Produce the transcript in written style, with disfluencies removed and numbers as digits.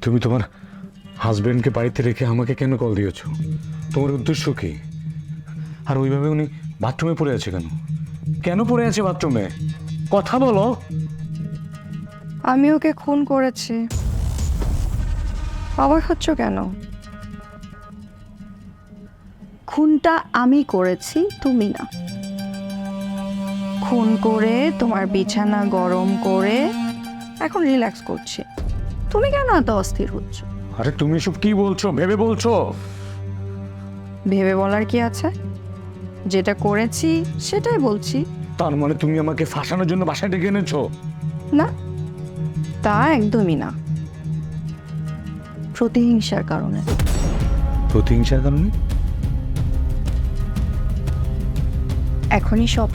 তুমি তোমার হাজবেন্ডকে বাড়িতে রেখে আমাকে কেন কল দিয়েছো? তোমার উদ্দেশ্য কি? আর ওইভাবে উনি বাথরুমে পড়ে আছে কেন? কেন পড়ে আছে বাথরুমে? কথা বলো। আমি ওকে খুন করেছি। অবাক হচ্ছ কেন? খুনটা আমি করেছি, তুমি না। খুন করে তোমার বিছানা গরম করে এখন রিল্যাক্স করছি। তুমি কেন এত অস্থির হচ্ছ? আরে তুমি এসব কি বলছো? ভেবে বলছো? ভেবে বলার কি আছে? যেটা করেছি সেটাই বলছি। তার মানে তুমি আমাকে ফাঁসানোর জন্য বাসায় ডেকে এনেছো? না, তা একদমই না। প্রতিহিংসার কারণে। প্রতিহিংসার কারণে? এখনই সব